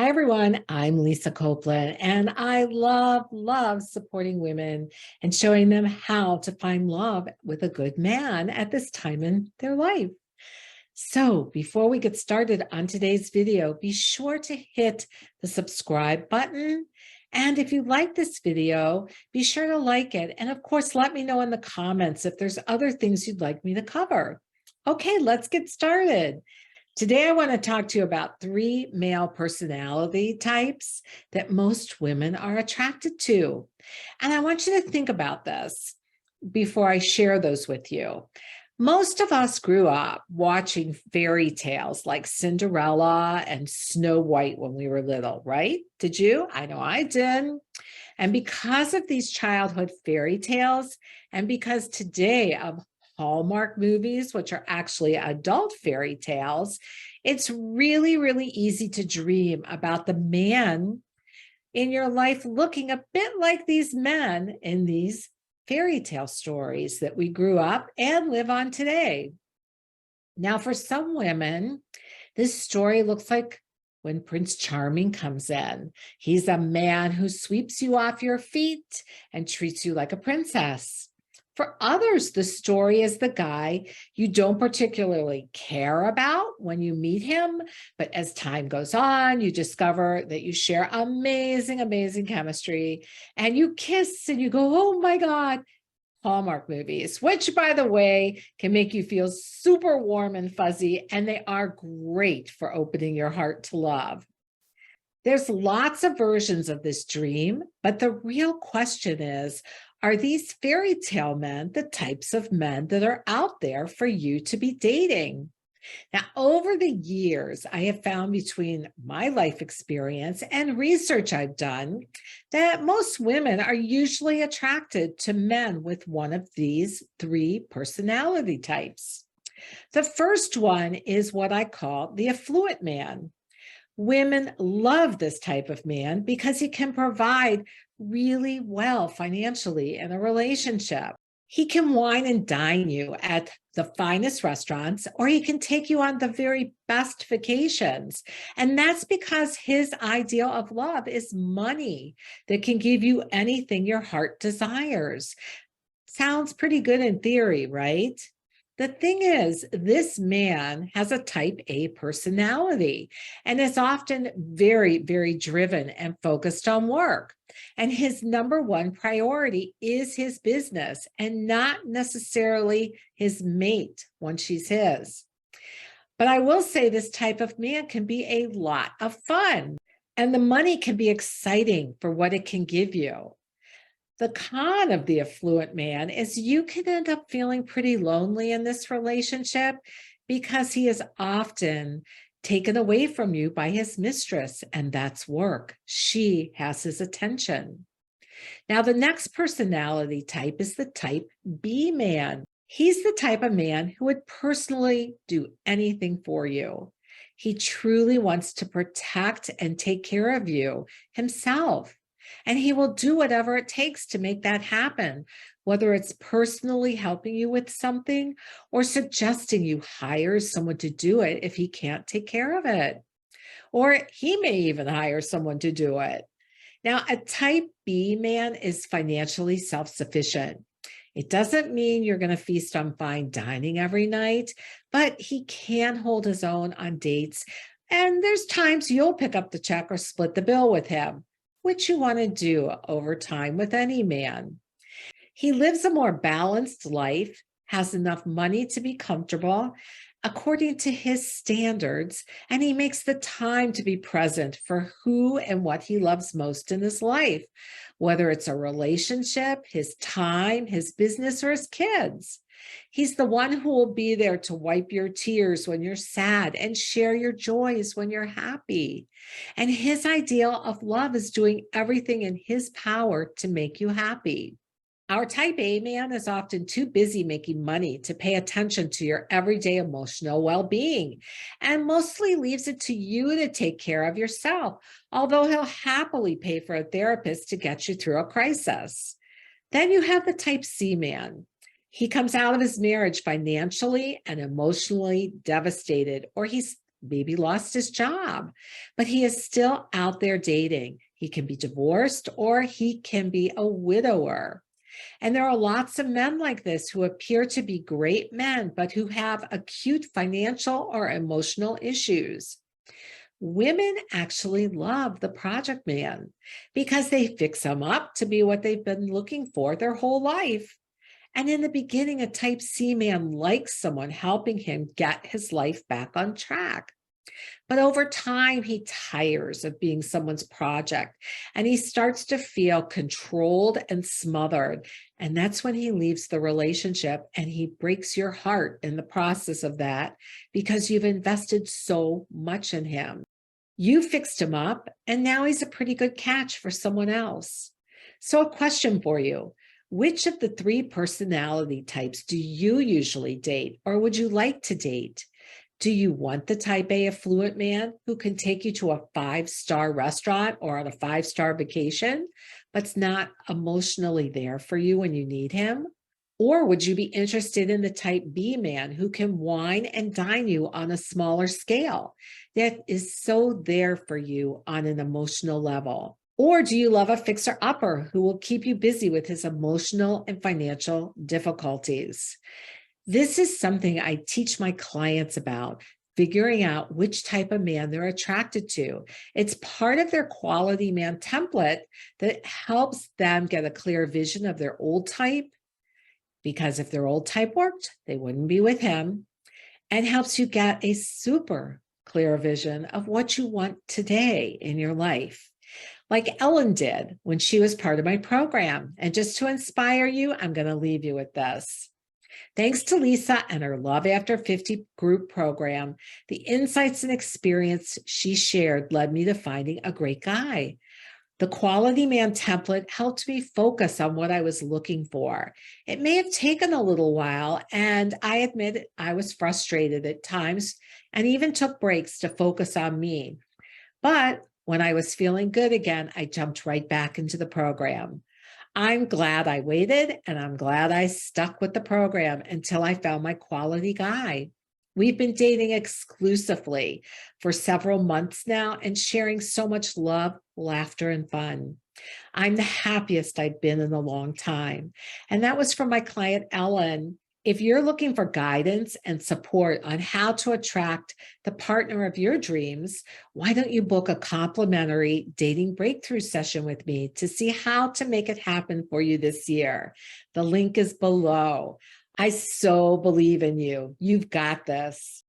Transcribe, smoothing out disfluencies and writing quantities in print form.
Hi, everyone. I'm Lisa Copeland, and I love supporting women and showing them how to find love with a good man at this time in their life. So before we get started on today's video, be sure to hit the subscribe button. And if you like this video, be sure to like it. And of course, let me know in the comments if there's other things you'd like me to cover. Okay, let's get started. Today, I want to talk to you about 3 male personality types that most women are attracted to. And I want you to think about this before I share those with you. Most of us grew up watching fairy tales like Cinderella and Snow White when we were little, right? Did you? I know I did. And because of these childhood fairy tales, and because today of Hallmark movies, which are actually adult fairy tales, it's really easy to dream about the man in your life looking a bit like these men in these fairy tale stories that we grew up and live on today. Now, for some women, this story looks like when Prince Charming comes in. He's a man who sweeps you off your feet and treats you like a princess. For others, the story is the guy you don't particularly care about when you meet him, but as time goes on, you discover that you share amazing chemistry, and you kiss and you go, oh my God. Hallmark movies, which, by the way, can make you feel super warm and fuzzy, and they are great for opening your heart to love. There's lots of versions of this dream, but the real question is, are these fairy tale men the types of men that are out there for you to be dating? Now, over the years, I have found between my life experience and research I've done that most women are usually attracted to men with one of these 3 personality types. The first one is what I call the affluent man. Women love this type of man because he can provide really well financially in a relationship. He can wine and dine you at the finest restaurants, or he can take you on the very best vacations. And that's because his ideal of love is money that can give you anything your heart desires. Sounds pretty good in theory, right? The thing is, this man has a type A personality and is often very driven and focused on work. And his number one priority is his business and not necessarily his mate once she's his. But I will say this type of man can be a lot of fun, and the money can be exciting for what it can give you. The con of the affluent man is you can end up feeling pretty lonely in this relationship because he is often taken away from you by his mistress, and that's work. She has his attention. Now, the next personality type is the type B man. He's the type of man who would personally do anything for you. He truly wants to protect and take care of you himself. And he will do whatever it takes to make that happen, whether it's personally helping you with something or suggesting you hire someone to do it if he can't take care of it. Or he may even hire someone to do it. Now, a type B man is financially self-sufficient. It doesn't mean you're going to feast on fine dining every night, but he can hold his own on dates. And there's times you'll pick up the check or split the bill with him, which you want to do over time with any man. He lives a more balanced life, has enough money to be comfortable according to his standards, and he makes the time to be present for who and what he loves most in his life, whether it's a relationship, his time, his business, or his kids. He's the one who will be there to wipe your tears when you're sad and share your joys when you're happy. And his ideal of love is doing everything in his power to make you happy. Our type A man is often too busy making money to pay attention to your everyday emotional well-being and mostly leaves it to you to take care of yourself, although he'll happily pay for a therapist to get you through a crisis. Then you have the type C man. He comes out of his marriage financially and emotionally devastated, or he's maybe lost his job, but he is still out there dating. He can be divorced or he can be a widower. And there are lots of men like this who appear to be great men, but who have acute financial or emotional issues. Women actually love the project man because they fix them up to be what they've been looking for their whole life. And in the beginning, a type C man likes someone helping him get his life back on track. But over time, he tires of being someone's project and he starts to feel controlled and smothered. And that's when he leaves the relationship and he breaks your heart in the process of that because you've invested so much in him. You fixed him up and now he's a pretty good catch for someone else. So a question for you. Which of the three personality types do you usually date or would you like to date? Do you want the type A affluent man who can take you to a 5-star restaurant or on a 5-star vacation, but's not emotionally there for you when you need him? Or would you be interested in the type B man who can wine and dine you on a smaller scale that is so there for you on an emotional level? Or do you love a fixer-upper who will keep you busy with his emotional and financial difficulties? This is something I teach my clients about, figuring out which type of man they're attracted to. It's part of their quality man template that helps them get a clear vision of their old type, because if their old type worked, they wouldn't be with him, and helps you get a super clear vision of what you want today in your life. Like Ellen did when she was part of my program. And just to inspire you, I'm going to leave you with this. Thanks to Lisa and her Love After 50 group program, the insights and experience she shared led me to finding a great guy. The quality man template helped me focus on what I was looking for. It may have taken a little while, and I admit I was frustrated at times and even took breaks to focus on me. But when I was feeling good again, I jumped right back into the program. I'm glad I waited, and I'm glad I stuck with the program until I found my quality guy. We've been dating exclusively for several months now and sharing so much love, laughter, and fun. I'm the happiest I've been in a long time. And that was from my client, Ellen. If you're looking for guidance and support on how to attract the partner of your dreams, why don't you book a complimentary dating breakthrough session with me to see how to make it happen for you this year? The link is below. I so believe in you. You've got this.